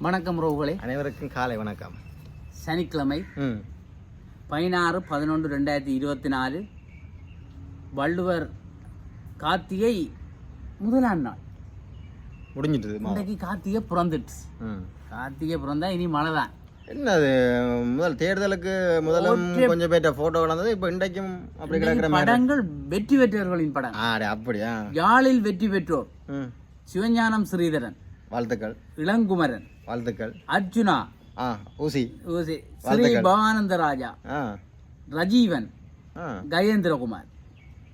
வணக்கம் ரோகுகளே, அனைவருக்கும் காலை வணக்கம். சனிக்கிழமை 16/11/2024 வள்ளுவர் கார்த்திகை முதலாம் நாள் முடிஞ்சிட்டு. இன்றைக்கு கார்த்திகை பிறந்துட்டு, கார்த்திகை பிறந்தா இனி மழை தான். என்ன அது முதல் தேர்தலுக்கு முதலும் கொஞ்சம் பேர்ட்ட போட்டோ வந்தது. இப்போ இன்றைக்கும் அப்படி கிடக்கிற படங்கள் வெற்றி பெற்றவர்களின் படம். அப்படியா? யாழில் வெற்றி பெற்றோர் சிவஞானம் ஸ்ரீதரன் வாழ்த்துக்கள், இளங்குமரன் வாழ்த்துக்கள், அர்ஜுனா, ஊசி, ஸ்ரீ பவானந்த ராஜா, ரஜீவன், கஜேந்திரகுமார்.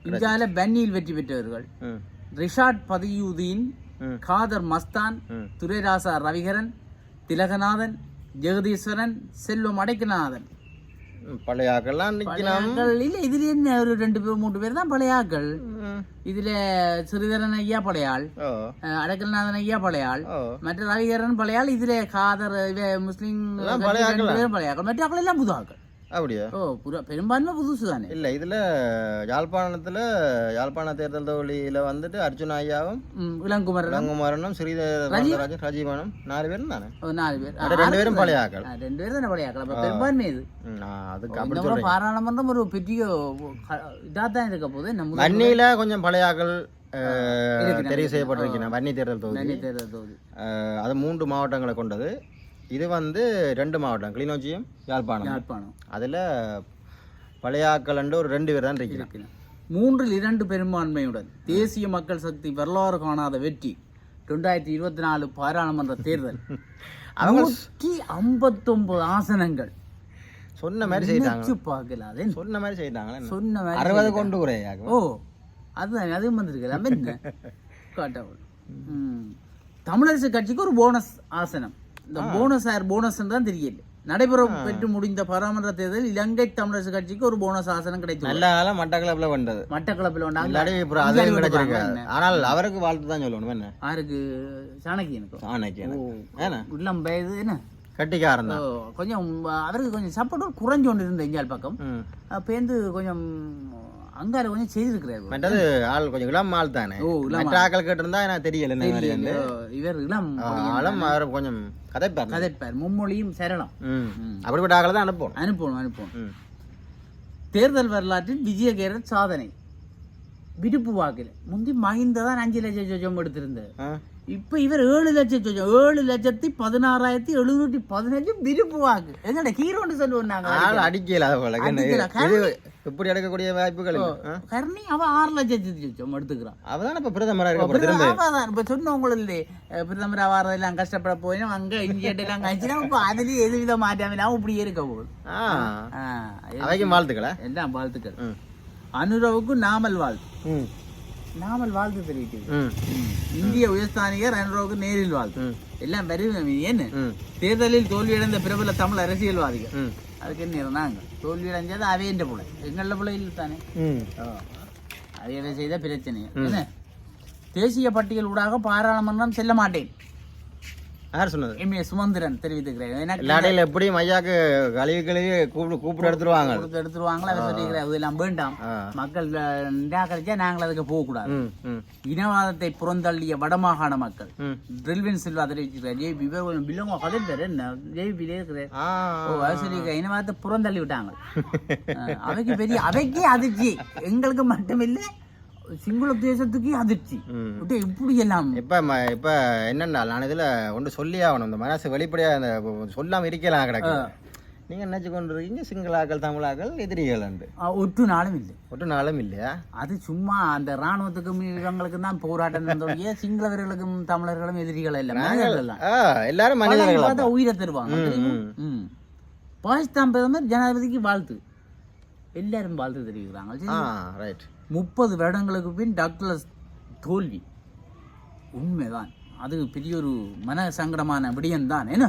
இந்தியாவில பன்னியில் வெற்றி பெற்றவர்கள் ரிஷாட் பதியுதீன், காதர் மஸ்தான், துரைராசா ரவிகரன், திலகநாதன், ஜெகதீஸ்வரன், செல்வம் அடைக்கநாதன். பழைய ஆக்கள்லாம் இல்ல. இதுல என்ன ஒரு 2-3 பேர் தான் பழைய ஆக்கள். இதுல ஸ்ரீதரன் ஐயா பழையாள், அடக்கல்நாதன் ஐயா பழையாள், மற்ற ரவிகரன் பழையாள். இதுல காதர் முஸ்லிம் பழைய ஆக்கள், மற்ற ஆக்கள் எல்லாம் புது ஆக்கள். அப்படியா? பெரும்பான்மை புதுசு தானே. இல்ல இதுல யாழ்ப்பாண தேர்தல் தொகுதியில வந்துட்டு அர்ஜுனா ஐயாவும் இளங்குமரனும் ஸ்ரீதரன் ரஜீவனும் 4 பேரும் தானே. 4 பேர், 2 பேரும் பழைய ஆக்கள். 2 பேர் தானே பழைய ஆக்கள். பெரும்பான்மை இது. அதுக்கு பாராளுமன்றம் ஒரு பெரிய இதாதான் இருக்க போது. வன்னியில கொஞ்சம் பழைய ஆக்கள் தெரிவு செய்யப்பட்டிருக்கீங்க. வன்னி தேர்தல் தொகுதி அது 3 மாவட்டங்களை கொண்டது. இது வந்து 2 மாவட்டம், கிளிநொச்சியும் யாழ்ப்பாணம். அதில் பழையாக்கள் ஒரு 2 பேர் தான் இருக்கிறாங்க. 3-2 பெரும்பான்மையுடன் தேசிய மக்கள் சக்தி வரலாறு காணாத வெற்றி 2024 பாராளுமன்ற தேர்தல். 159 ஆசனங்கள் சொன்ன மாதிரி செய்தாங்க. பார்க்கல, சொன்ன மாதிரி செய்தாங்க. சொன்ன மாதிரி 60 கொண்டு குறையாக. அதுதான் அதுவும் வந்திருக்கு. தமிழரசு கட்சிக்கு ஒரு போனஸ் ஆசனம். இந்த போனஸ் தான் தெரியல. நடைபெற பெற்று முடிந்த பாராளுமன்ற தேர்தலில் இலங்கை தமிழரசு கட்சிக்கு ஒரு போனஸ் ஆசனம் கிடைத்தது. நல்ல காலம் மட்டக்களப்பில் வந்தது. ஆனால் அவருக்கு வாழ்த்து தான் சொல்லணும். என்ன யாருக்கு? சாணக்கியனுக்கு. உள்ளம் வயது என்ன கட்டிக்காரன் தான். கொஞ்சம் அவருக்கு கொஞ்சம் சப்போர்ட் குறைஞ்சு கொண்டு இருந்த இந்தியாவில் பக்கம் பேருந்து கொஞ்சம் அங்கார கொஞ்சம் செய்திருக்கிறார். மற்றது ஆள் கொஞ்சம் இளம் ஆள் தானே. மற்ற ஆக்கள் கேட்டு இருந்தா எனக்கு தெரியல. இவர் இளம் கொஞ்சம் கதைப்பார், மும்மொழியும் சரளம். அப்படிப்பட்ட ஆக்களை தான் அனுப்பணும். தேர்தல் வரலாற்றில் விஜயகேரன் சாதனை. விடுப்பு வாக்கில் முந்தி மஹிந்த தான் 5 லட்சம் எடுத்திருந்தார். இப்ப இவர் 7,16,715 விருப்பு வாக்கு. எங்கட ஹீரோன்னு சொல்லுவாங்க. அடிக்கல இப்படி எடுக்கக்கூடிய வாய்ப்புகள். கர்ணி அவ 6 லட்சம் எடுத்துக்கிறான். அவதான் இப்ப பிரதமரா இருக்க. இப்ப சொன்னவங்களே பிரதமரா வாரதெல்லாம் கஷ்டப்பட போயிடும். அங்க இங்கெல்லாம் கழிச்சுனா இப்ப அதுலயும் எதுவித மாற்றாம இப்படியே இருக்க போகுது. அவைக்கும் வாழ்த்துக்களா? எல்லாம் வாழ்த்துக்கள். அனுரவுக்கு நாமல் வாழ்த்து தெரிவிக்கிறது. இந்திய உயர்ஸ்தானிகர் அனுரவுக்கு நேரில் வாழ்த்து. எல்லாம் வருது. ஏன்னு தேர்தலில் தோல்வியடைந்த பிரபல தமிழ் அரசியல்வாதிகள். அதுக்கு என்ன இருந்தாங்க? தோல்வியடைஞ்சது அவையன்ற பிள்ளை, எங்கள பிள்ளை இல்லை தானே. அவையவை செய்த பிரச்சனை என்ன? தேசிய பட்டியல் ஊடாக பாராளுமன்றம் செல்ல மாட்டேன். யார் சொன்னது? எம்.ஏ. சுமந்திரன் தெரிவித்துக்கிறேன். எப்படியும் ஐயாக்கு கழிவு கூப்பிட்டு எடுத்துருவாங்களா? அவர் சொல்லிக்கிறார், இதெல்லாம் வேண்டாம், மக்கள் நிராகரிச்சா நாங்கள் அதுக்கு போகக்கூடாது. இனவாதத்தை புறந்தள்ளிய வடமாகாண மக்கள் ட்ரில்வின் சில்வா தெரிவிச்சிருக்காரு. இனவாதத்தை புறந்தள்ளி விட்டாங்க. அவைக்கே அதிர்ச்சி, எங்களுக்கு மட்டுமில்லை சிங்கள தேசத்துக்கு அதிர்ச்சி. இப்படி எல்லாம் இப்ப என்னன்னா நான் இதுல ஒன்று சொல்லி ஆகணும். இந்த மனசு வெளிப்படையா சொல்லாம இருக்கலாம் கிடக்கு. நீங்க நினைச்சு கொண்டு இருக்கீங்க சிங்களாக்கள் தமிழாக்கள் எதிரிகள் ஒட்டு நாளும் இல்லையா? அது சும்மா அந்த ராணுவத்துக்கும் இவங்களுக்கு தான் போராட்டம் நடந்தோடைய சிங்களவர்களுக்கும் தமிழர்களும் எதிரிகள் எல்லாரும் மனிதர்கள் உயிரை தருவாங்க. பாகிஸ்தான் பிரதமர் ஜனாதிபதிக்கு வாழ்த்து, எல்லாரும் வாழ்த்து தெரிவிக்கிறாங்க. 30 வருடங்களுக்கு பின் டாக்டர் தோல்வி. உண்மைதான், அது பெரிய ஒரு மன சங்கடமான விடயம் தான். என்ன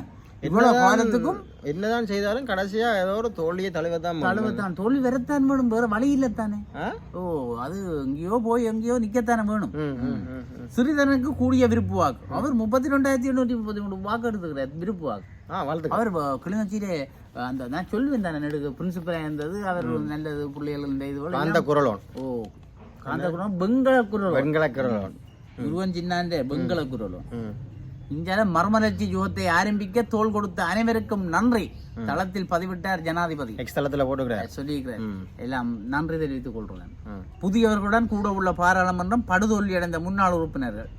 இவ்வளவு காலத்துக்கும் என்னதான் செய்தாலும் கடைசியா ஏதோ ஒரு தோல்வியை தலைவர் தான் தோல்வி வரத்தான் வேணும், வேற வழி இல்லத்தானே. அது எங்கேயோ போய் எங்கேயோ நிக்கத்தானே வேணும். சிறிதனுக்கு கூடிய விருப்பு வாக்கு. அவர் 32,833 வாக்கு எடுத்துக்கிறார் விருப்பு வாக்கு. அவர் கிளிநொச்சியிலே அந்த நான் சொல்லுவேன் தானே நெடுக்கு பிரின்சிபலா இருந்தது. அவர் நல்லது பிள்ளைகள் இது போல அந்த குரலோன் காந்த குரலோன் வெங்கல குரலோன் குருவன் சின்னாண்ட வெங்கல குரலோன் இந்தியால மர்மலர்ச்சி யுகத்தை ஆரம்பிக்க தோள் கொடுத்த அனைவருக்கும் நன்றி தளத்தில் பதிவிட்டார் ஜனாதிபதி. தளத்துல போட்டுக்கிறார் சொல்லியிருக்கிறார். எல்லாம் நன்றி தெரிவித்துக் கொள்கிறேன். புதியவர்களுடன் கூட உள்ள பாராளுமன்றம் படுதோல்வி அடைந்த முன்னாள் உறுப்பினர்கள்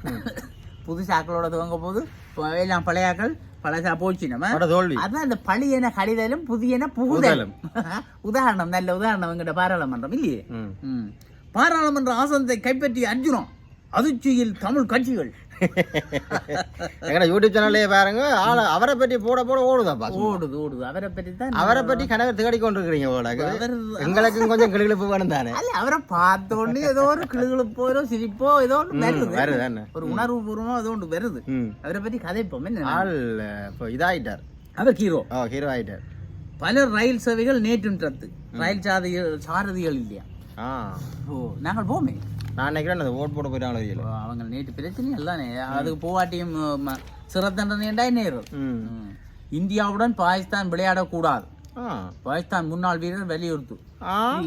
புதுசாக்களோட துவங்க போது எல்லாம் பழையாக்கள் பழசா போச்சு. நம்ம அதான் இந்த பழையன கடிதலும் புதியன புகுதலும் உதாரணம், நல்ல உதாரணம் எங்கிட்ட பாராளுமன்றம் இல்லையே. பாராளுமன்ற ஆசனத்தை கைப்பற்றிய அர்ஜுனம் அதிர்ச்சியில் தமிழ் கட்சிகள். யூடியூப் சேனல்லே பாருங்க, அவரை பற்றி போட ஓடுதா ஓடுது. அவரை பற்றி தான் அவரை பற்றி கனவை தேடி கொண்டிருக்கிறீங்க. எங்களுக்கும் கொஞ்சம் கிளுகிழப்பு வேணும் தானே. அவரை பார்த்த உடனே ஏதோ ஒரு கிளுகிழப்போ சிரிப்போ ஏதோ ஒன்று வருது, ஒரு உணர்வு பூர்வமா ஏதோ ஒன்று வருது. அவரை பற்றி கதைப்போம். ஆள் இப்போ இதாயிட்டார், அவர் ஹீரோ ஆயிட்டார். பல ரயில் சேவைகள் நேற்றும் ரத்து. ரயில் சாரதிகள் இல்லையா? நாங்கள் போமே. நான் நினைக்கிறேன் ஓட் போட போயிட்டாங்களோ அவங்க நேற்று பிரச்சனை எல்லானே. அதுக்கு போவாட்டியும் சிறை தண்டனை நேரம். இந்தியாவுடன் பாகிஸ்தான் விளையாடக்கூடாது. பாகிஸ்தான் முன்னாள் வீரர் வலியுறுத்து.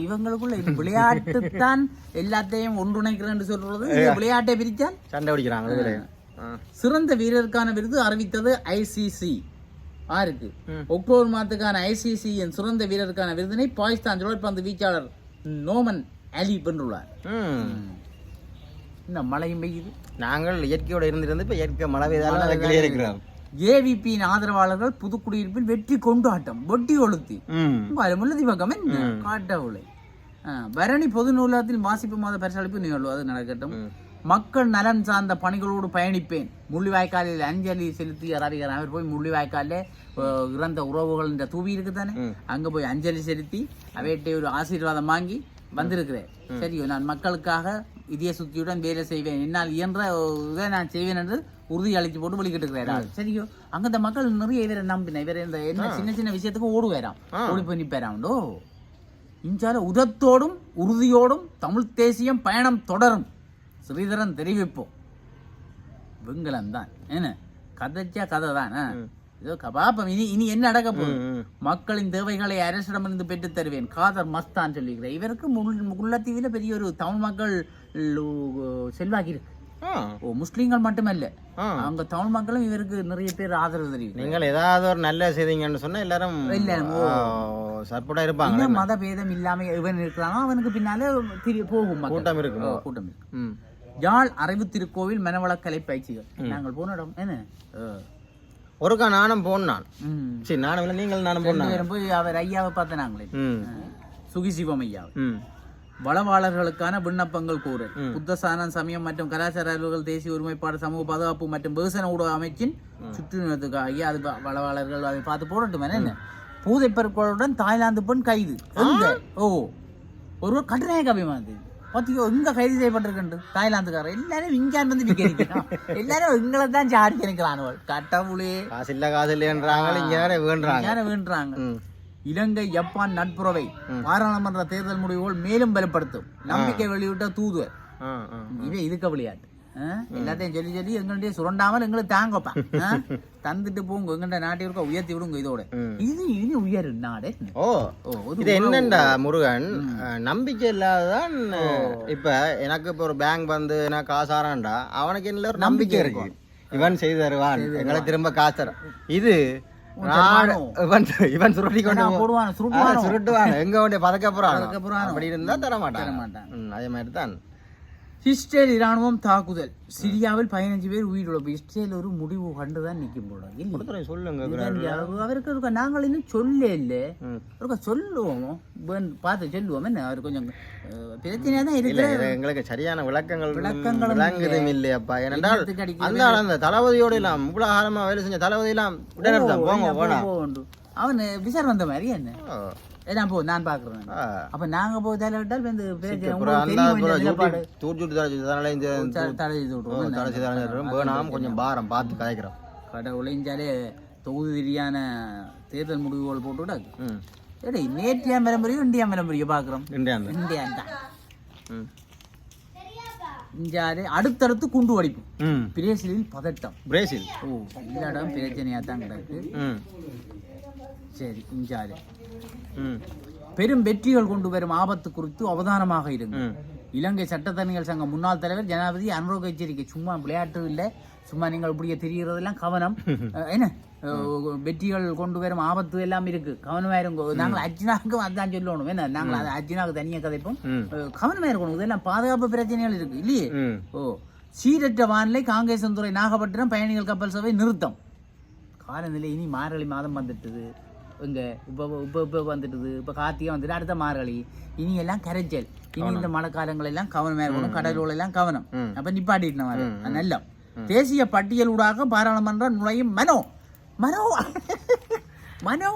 இவங்களுக்குள்ள விளையாட்டு தான் எல்லாத்தையும் ஒன்றிணைக்கிறேன் சொல்றது. விளையாட்டை பிரிச்சால் சண்டை பிடிக்கிறாங்க. சிறந்த வீரருக்கான விருது அறிவித்தது ஐசிசி. ஆருக்கு அக்டோபர் மாதத்துக்கான ஐசிசியின் சிறந்த வீரருக்கான விருதினை பாகிஸ்தான் சுழற்பந்து வீச்சாளர் நோமன் அலி வென்றுள்ளார். இன்னும் மழையும் பெய்யுது. நாங்கள் இயற்கையோட இருந்து இப்ப இயற்கை மழை பெய்தாலும் இருக்கிறோம். ஏவிபியின் ஆதரவாளர்கள் புதுக்குடியிருப்பில் வெற்றி கொண்டாட்டம் வெட்டி கொளுத்தி முல்லதி பக்கம் காட்டவுளை. பரணி பொது நூலகத்தில் வாசிப்பு மாத பரிசளிப்பு நிகழ்வு அது நடக்கட்டும். மக்கள் நலன் சார்ந்த பணிகளோடு பயணிப்பேன். முள்ளிவாய்க்காலில் அஞ்சலி செலுத்திய ரவிகரன். அவர் போய் முள்ளிவாய்க்காலில் இறந்த உறவுகள் இந்த தூவி இருக்குதானே, அங்க போய் அஞ்சலி செலுத்தி அவையிட்ட ஒரு ஆசீர்வாதம் வாங்கி வந்திருக்கிறேன். சரியோ, நான் மக்களுக்காக இதய சுத்தியுடன் வேலை செய்வேன், என்னால் இயன்ற இதை நான் செய்வேன் என்று உறுதி அளித்து போட்டு வெளிக்கிட்டு இருக்கிறார். சரியோ, அங்க இந்த மக்கள் நிறைய இவரை நம்பின இவரை இந்த என்ன சின்ன சின்ன விஷயத்துக்கு ஓடுவேராம், ஓடி போய் நிற்பேராம்டோ. இஞ்சால உதத்தோடும் உறுதியோடும் தமிழ் தேசியம் பயணம் தொடரும். ஸ்ரீதரன் தெரிவிப்போம். வெங்கலம் தான் என்ன கதைச்சா கதை தான். இதோ பாப்பம் இனி என்ன நடக்க போகுது. மக்களின் தேவைகளை அரசிடமிருந்து பெற்று தருவேன். காதர் மஸ்தான் சொல்லிக்கிறேன். இவருக்கு முல்லைத்தீவில பெரிய ஒரு தமிழ் மக்கள் செல்வாக்கி இருக்கு. முஸ்லீம்கள் மட்டுமல்ல, அங்க தமிழ் மக்களும் இவருக்கு நிறைய பேர் ஆதரவு தெரியும். நீங்கள் ஏதாவது ஒரு நல்ல செய்திங்கன்னு சொன்னா எல்லாரும் சப்போர்ட்டா இருப்பாங்க. மத பேதம் இல்லாம இவன் இருக்கிறானோ அவனுக்கு பின்னால போகும் கூட்டம் இருக்கு. கூட்டம் இருக்கு. யாழ் அறிவு திருக்கோவில் மனவளக்கலை பயிற்சிகள் நாங்கள் போன இடம் என்ன ஒருக்கா நானும் போனான். சரி, நானும் இல்லை, நீங்கள் நானும் போனோம். போய் அவர் ஐயாவை பார்த்த நாங்களே, சுகிசிவம் ஐயாவை. வளவாளர்களுக்கான விண்ணப்பங்கள் கூறல். புத்தசானம் சமயம் மற்றும் கலாச்சார அலுவல்கள் தேசிய ஒருமைப்பாடு சமூக பாதுகாப்பு மற்றும் வெகுசன ஊடக அமைச்சின் சுற்றுலத்துக்காக அது வளவாளர்கள் அதை பார்த்து போடட்டும். என்ன பூதை பெருக்களுடன் தாய்லாந்து பெண் கைது. ஒருவர் கட்டுநாயக அபிமானது பாத்தியோ இங்க கைது செய்யப்பட்டிருக்கு. தாய்லாந்துக்காரர் எல்லாரும் இங்கான் வந்து விற்கிறான். எல்லாரும் எங்களை தான் சாடி கிடைக்கிறான். கட்டவுளே காசு இல்லைன்றாங்க. வேண்டாங்க. இலங்கை ஜப்பான் நட்புறவை பாராளுமன்ற தேர்தல் முடிவுகள் மேலும் பலப்படுத்தும். நம்பிக்கை வெளியிட்ட தூதுவர். இவன் இதுக்க விளையாட்டு எல்லாத்தையும் சொல்லி சொல்லி எங்களுடைய சுரண்டாமல் எங்களுக்கு தாங்கப்பா தந்துட்டு போங்க. எங்கள்ட நாட்டிற்க உயர்த்தி விடுங்க. இதோட இது இனி உயர் நாடு. இது என்னண்டா முருகன், நம்பிக்கை இல்லாததான். இப்ப எனக்கு இப்ப ஒரு பேங்க் வந்து எனக்கு காசாரான்டா, அவனுக்கு என்ன ஒரு நம்பிக்கை இருக்கு, இவன் செய்து தருவான், எங்களை திரும்ப காசு தர. இது இவன் சுருட்டி கொண்டு சுருட்டுவான், எங்க வேண்டிய பதக்கப்புறான். அப்படி இருந்தா தரமாட்டான். அதே மாதிரி தான் இஸ்ரேல் இராணுவம் தாக்குதல். சிரியாவில் 15 பேர் உயிரிழப்பு. இஸ்ரேல் ஒரு முடிவு கண்டுதான் நிற்கும் போல சொல்லுங்க. அவருக்கு நாங்கள் இன்னும் சொல்ல இல்லை, சொல்லுவோம் பார்த்து சொல்லுவோம். என்ன அவர் கொஞ்சம் பிரச்சனையா தான் இருக்கு. எங்களுக்கு சரியான விளக்கங்கள் இல்லையாப்பா. ஏனென்றால் அந்த தளபதியோட எல்லாம் இவ்வளவு காலமா வேலை செஞ்ச தளபதி எல்லாம் அவன் விசார் வந்த மாதிரி என்ன எல்லாம் போ நான் பாக்குறேன். அப்ப நாங்க போய் தலைவிட்டால் கொஞ்சம் பாரம் பார்த்து கதைக்கிறோம். கடை உழைஞ்சாலே தொகுதியான தேர்தல் முடிவுகள் போட்டு நேற்றையா விளம்பரையும் இந்தியா விளம்பரையும் பாக்குறோம். இந்தியா இந்தியாலே அடுத்தடுத்து குண்டு வெடிப்பு. பிரேசிலில் பதட்டம். பிரேசில் எல்லா இடம் பிரச்சனையா தான் கிடக்கு. சரி, இந்தியாலே பெரும் வெற்றிகள் கொண்டு வரும் ஆபத்து குறித்து அவதானமாக இருங்க. இலங்கை சட்டத்தரணிகள் சங்க முன்னாள் தலைவர் ஜனாதிபதி அனுரோக எச்சரிக்கை. சும்மா விளையாட்டு இல்லை, சும்மா நீங்கள் இப்படியே தெரிகிறதெல்லாம் கவனம். என்ன வெற்றிகள் கொண்டு வரும் ஆபத்து எல்லாம் இருக்கு, கவனமா இருக்கும். நாங்கள் அர்ஜுனாவுக்கு அதான் சொல்லணும். என்ன நாங்கள் அது அர்ஜுனாவுக்கு தனியாக கதைப்போம், கவனமா இருக்கணும். இதெல்லாம் பாதுகாப்பு பிரச்சனைகள் இருக்கு இல்லையே. சீரற்ற வானிலை காங்கேசன்துறை நாகப்பட்டினம் பயணிகள் கப்பல் சேவை நிறுத்தம். காலநிலை இனி மார்கழி மாதம் வந்துட்டுது, இங்க இப்போ வந்துட்டுது, இப்போ கார்த்திகை வந்துட்டு, அடுத்த மார்கழி, இனி எல்லாம் கரைச்சல். இனி இந்த மழை காலங்கள் எல்லாம் கவனமா இருக்கணும், கடலோட எல்லாம் கவனம். அப்ப நிப்பாட்டிட்டு மாதிரி நல்ல தேசிய பட்டியல் ஊடாக பாராளுமன்றம் நுழையும் மனோ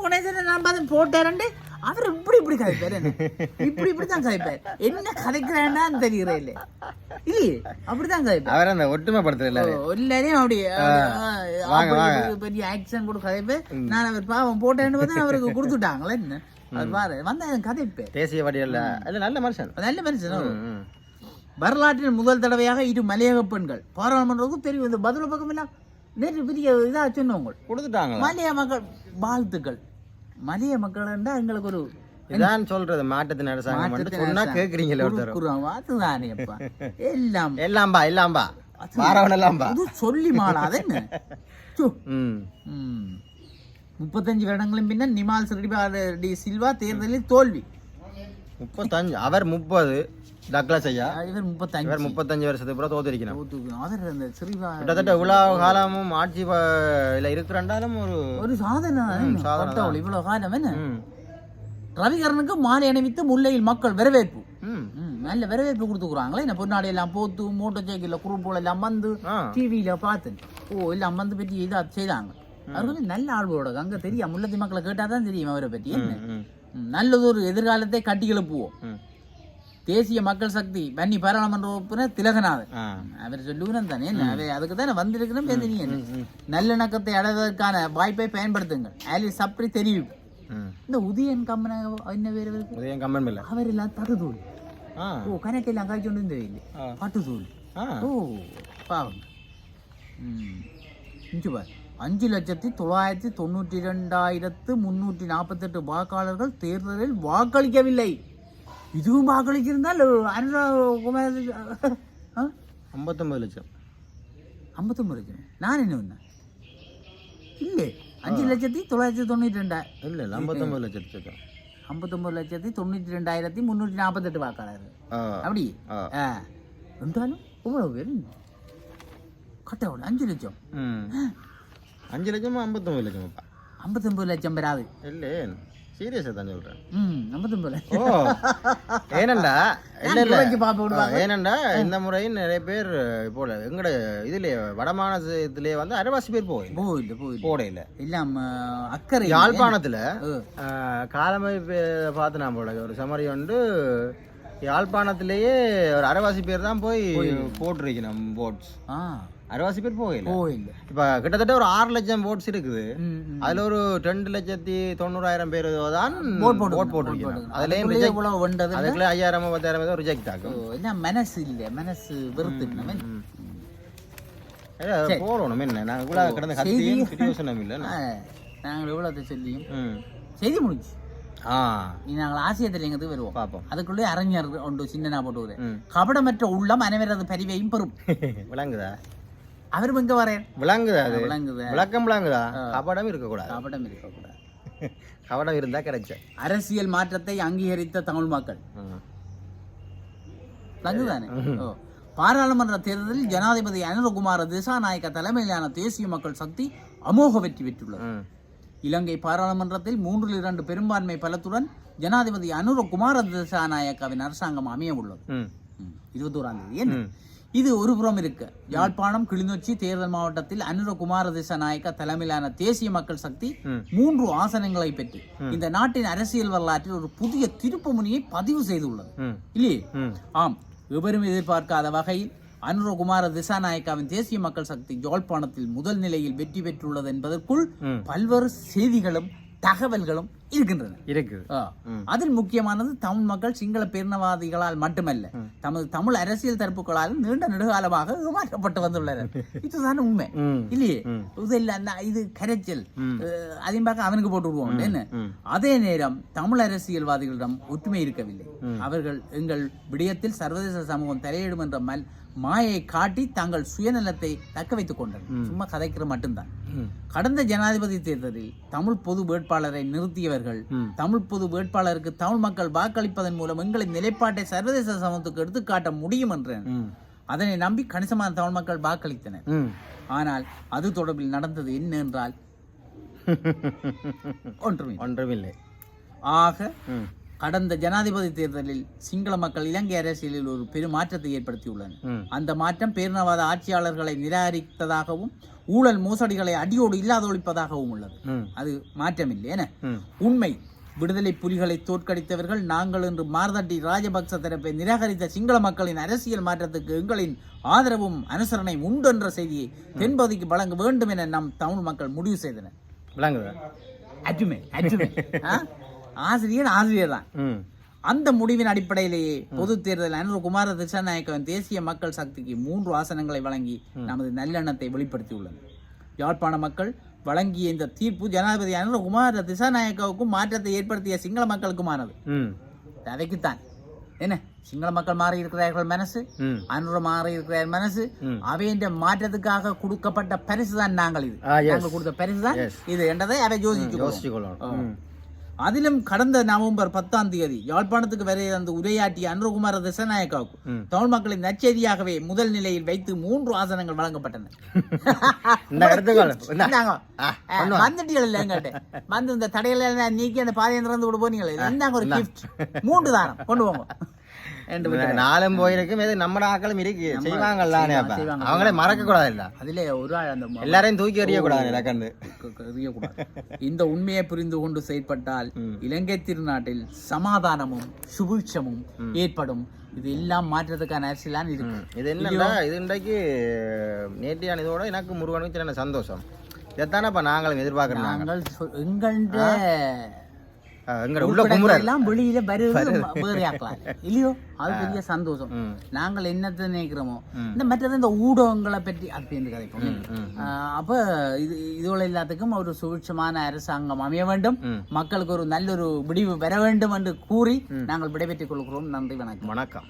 கணேசன் நான் பார்த்து போட்டாரண்டு அவர் இப்படி கதைப்பாரு, இப்படித்தான் கதைப்பாரு. என்ன கதைக்கிறான்னு தெரிகிறேன் இல்லை இல்லையே, அப்படித்தான் கதைப்பாரு. அவர் அந்த ஒட்டுமைப்படுத்தல எல்லாரையும் அப்படி பெரிய ஆக்ஷன் கூட கதைப்பேன். நான் அவர் பாவம் போட்டேன்னு பார்த்தா அவருக்கு கொடுத்துட்டாங்களே. என்ன அவர் பாரு வந்தா கதைப்பேன். தேசிய பட்டியல்ல நல்ல மனுஷன். வரலாற்றில் முதல் தடவையாக 2 மலையக பெண்கள் பாராளுமன்றத்துக்கு தெரியும். இந்த பதில பக்கம் எல்லாம் நேற்று பெரிய இதா சொன்னவங்க கொடுத்துட்டாங்க. மலைய மக்கள் வாழ்த்துக்கள். மலைய மக்கள் எங்களுக்கு ஒரு இதான் சொல்றது மாற்றத்தின் அரசாங்கம் சொன்னா கேக்குறீங்களா? அதுதானே எல்லாம்பா சொல்லி மாளாத 35 வருடங்களின் பின்னர் நிமால் டி சில்வா தேர்தலில் தோல்வி. 35 அவர் 30 டக்ளஸ் ஐயா இவர் 35 வருஷத்துக்கு அப்புறம் தோத்திருக்கணும். கிட்டத்தட்ட இவ்வளவு காலமும் ஆட்சி இருக்கிறாலும் ஒரு சாதனை இவ்வளவு காலம். என்ன ரவிகரனுக்கு மாலை அணிவித்து முல்லையில் மக்கள் வரவேற்பு, நல்ல வரவேற்பு கொடுத்துக்குறாங்களே. என்ன பொன்னாடி எல்லாம் போத்து மோட்டர் சைக்கிள்ல குரூப்போல எல்லாம் வந்து டிவியில பார்த்து எல்லாம் வந்து பற்றி இதா செய்தாங்க. அவருக்கு நல்ல ஆள்வோட அங்க தெரியும். முல்லத்தி மக்களை கேட்டாதான் தெரியும் அவரை பற்றி. என்ன நல்லதொரு எதிர்காலத்தை கட்டி எழுப்புவோம். தேசிய மக்கள் சக்தி வன்னி பாராளுமன்ற உறுப்பினர் திலகநாதன் அவர் சொல்லுகிறேன் தானே. அதுக்கு தானே வந்திருக்கிறேன். நல்லிணக்கத்தை அடைவதற்கான வாய்ப்பை பயன்படுத்துங்கள் ஆலிஸ் சப்ரி தெரிவிப்பு. இந்த உதயன் கம்மன் என்ன பேர் உதயன் கம்மன் இல்ல அவர் எல்லாம் தடுதூள் கணக்கெல்லாம் காய்ச்சி கொண்டு இல்லை பட்டுதூள். பாவம் 5,992,348 வாக்காளர்கள் தேர்தலில் வாக்களிக்கவில்லை. இதுவும் வாக்களிச்சிருந்தால் 59 லட்சம். நான் என்ன ஒண்ணு இல்லை 5,992,000 இல்ல 59,92,348 வாக்காளர்கள். அப்படி இருந்தாலும் இவ்வளவு பேர் கட்டவுள் 5 லட்சம் 5 லட்சம் 59 லட்சம் 59 லட்சம் பெறாது இல்லை. சீரியஸா தான் சொல்றேன். 59 ஏனண்டா இந்த முறையும் நிறைய பேர் இப்போ எங்கட இதுல வடமாநிலத்திலே வந்து அரைவாசி பேர் போடையில இல்லாம அக்கறை யாழ்ப்பாணத்துல காலமை பார்த்து நான் போட ஒரு சமரி வந்து யாழ்ப்பாணத்திலேயே ஒரு அரைவாசி பேர் தான் போய் போட்டிருக்கணும் போட்ஸ். அரைவாசி பேர் போகல. இப்ப கிட்டத்தட்ட ஒரு 6 லட்சம் போட்ஸ் இருக்குது. அதுல ஒரு 2,90,000 பேர் தான் போட் போட்டிருக்கணும். அதுல 5,000 10,000 ரிஜெக்ட் ஆகும். மனசு இல்ல மனசு வெறுத்து போடணும். என்ன நாங்க கூட கிடந்த கத்தியும் சிச்சுவேஷனும் இல்ல நாங்கள் எவ்வளவு சொல்லியும் செய்தி முடிச்சு நாங்கள் ஆசியத்திலேங்கிறது வருவோம் பார்ப்போம். அதுக்குள்ளே அறிஞர் ஒன்று சின்னனா போட்டு கபடமற்ற உள்ளம் அனைவரது பரிவையும் பெறும். விளங்குதா அவரும் எங்க வரேன் விளங்குதா விளக்கம் விளங்குதா? கபடம் இருக்கக்கூடாது. கபடம் இருந்தா கிடைச்ச அரசியல் மாற்றத்தை அங்கீகரித்த தமிழ் மக்கள் விளங்குதானே. பாராளுமன்ற தேர்தலில் ஜனாதிபதி அனுரகுமார திசாநாயக்க தலைமையிலான தேசிய மக்கள் சக்தி அமோக வெற்றி பெற்றுள்ளது. இலங்கை பாராளுமன்றத்தில் 3/2 பெரும்பான்மை பலத்துடன் ஜனாதிபதி அனுரகுமார திசாநாயக்காவின் அரசாங்கம் அமைய உள்ளது 21ஆம் தேதி. இது ஒரு புறம் இருக்க யாழ்ப்பாணம் கிளிநொச்சி தேர்தல் மாவட்டத்தில் அனுரகுமார திசாநாயக்க தலைமையிலான தேசிய மக்கள் சக்தி 3 ஆசனங்களை பெற்று இந்த நாட்டின் அரசியல் வரலாற்றில் ஒரு புதிய திருப்பு முனையை பதிவு செய்துள்ளது இல்லையே. ஆம், எவரும் எதிர்பார்க்காத வகையில் அனுரகுமார திசாநாயக்காவின் தேசிய மக்கள் சக்தி யாழ்ப்பாணத்தில் முதல் நிலையில் வெற்றி பெற்றுள்ளது என்பதற்குள் பல்வேறு செய்திகளும் தகவல்களும் இருக்கின்றன. அதில் முக்கியமானது தமிழ் மக்கள் சிங்கள பேரினவாதிகளால் மட்டுமல்ல தமது தமிழ் அரசியல் தரப்புகளால் நீண்ட நெடுகாலமாக ஏமாற்றப்பட்டு வந்துள்ளனர். இதுதான் உண்மை இல்லையே. இது கரைச்சல் அதையும் பார்க்க அவனுக்கு போட்டு விடுவோம் என்ன. அதே நேரம் தமிழ் அரசியல்வாதிகளிடம் ஒற்றுமை இருக்கவில்லை. அவர்கள் எங்கள் விடயத்தில் சர்வதேச சமூகம் தலையிடும் என்ற மாயை காட்டி தங்கள் சுயநலத்தை தக்க வைத்துக் கொண்டனர். சும்மா கதைக்கிற மட்டும்தான். கடந்த ஜனாதிபதி தேர்தலில் தமிழ் பொது வேட்பாளரை நிறுத்தியவர்கள் தமிழ் பொது வேட்பாளருக்கு தமிழ் மக்கள் வாக்களிப்பதன் மூலம் எங்களின் நிலைப்பாட்டை சர்வதேச சமூகத்துக்கு எடுத்துக்காட்ட முடியும் என்ற அதனை நம்பி கணிசமான தமிழ் மக்கள் வாக்களித்தனர். ஆனால் அது தொடர்பில் நடந்தது என்ன என்றால் ஒன்றுமில்லை. ஆக கடந்த ஜனாதிபதி தேர்தலில் சிங்கள மக்கள் இலங்கை அரசியலில் ஒரு பெரும் மாற்றத்தை ஏற்படுத்தியுள்ளனர். அந்த மாற்றம் பேரினவாத ஆட்சியாளர்களை நிராகரித்ததாகவும் ஊழல் மோசடிகளை அடியோடு இல்லாதொழிப்பதாகவும் உள்ளது. அது மாற்றமில்லை என உண்மை. விடுதலை புலிகளை தோற்கடித்தவர்கள் நாங்கள் என்று மார்தட்டி ராஜபக்ச தரப்பை நிராகரித்த சிங்கள மக்களின் அரசியல் மாற்றத்துக்கு எங்களின் ஆதரவும் அனுசரணையும் உண்டு என்ற செய்தியை தென்பகுதிக்கு வழங்க வேண்டும் என நம் தமிழ் மக்கள் முடிவு செய்தனர். ஆசிரியர் தான். அந்த முடிவின் அடிப்படையிலேயே பொது தேர்தல் அனுரகுமார திசாநாயக்கவின் தேசிய மக்கள் சக்திக்கு 3 ஆசனங்களை வழங்கி நமது நல்லெண்ணத்தை வெளிப்படுத்தியுள்ளனர். யாழ்ப்பாண மக்கள் வழங்கிய இந்த தீர்ப்பு ஜனாதிபதி அனுரகுமார திசாநாயக்கவுக்கும் மாற்றத்தை ஏற்படுத்திய சிங்கள மக்களுக்குமானது. அதைக்குத்தான் என்ன சிங்கள மக்கள் மாறி இருக்கிறார்கள் மனசு, அனுர மாறி இருக்கிற மனசு, அவையின் மாற்றத்துக்காக கொடுக்கப்பட்ட பரிசு தான் நாங்கள் இது நாங்கள் கொடுத்த பரிசு தான் இது என்றதை அவை யோசிச்சுக்கொள்ளணும். அதிலும் கடந்த நவம்பர் 10 யாழ்ப்பாணத்துக்கு வரை அந்த உரையாற்றிய அனுரகுமார திசாநாயக்காவுக்கு தமிழ் மக்களின் நற்செய்தியாகவே முதல் நிலையில் வைத்து 3 ஆசனங்கள் வழங்கப்பட்டன. வந்துட்டீங்களா எங்கிட்ட வந்து இந்த தடைகளை நீக்கி அந்த பாதையை திறந்து விட போனீங்களே, இருந்தாங்க ஒரு கிஃப்ட் 3 தானம் கொண்டு போங்க. நாளும் போயிருக்கும் நம்ம ஆக்களும் இருக்கு செய்வாங்கல்ல, அவங்களே மறக்க கூடாது. இல்ல அதுல ஒரு அந்த எல்லாரையும் தூக்கி எறியக்கூடாது. இந்த உண்மையை புரிந்து கொண்டு செயற்பட்டால் இலங்கை திருநாட்டில் சமாதானமும் சுபிட்சமும் ஏற்படும். இது எல்லாம் மாற்றத்துக்கான அரசியல் இருக்கு. இது என்னன்னா இது இன்றைக்கு நேற்றையான இதோட எனக்கு முருகனுக்கு என்ன சந்தோஷம். இதைத்தானப்ப நாங்களும் எதிர்பார்க்கிறோம். நாங்கள் எல்லாம் வெளியில இல்லையோ அது பெரிய சந்தோஷம். நாங்கள் என்னத்தை நினைக்கிறோமோ இந்த மற்றது இந்த ஊடகங்களை பற்றி அப்படி கதைப்போம். அப்ப இதோட எல்லாத்துக்கும் ஒரு சுபிட்சமான அரசாங்கம் அமைய வேண்டும், மக்களுக்கு ஒரு நல்ல ஒரு விடிவு பெற வேண்டும் என்று கூறி நாங்கள் விடைபெற்றுக் கொள்கிறோம். நன்றி, வணக்கம்.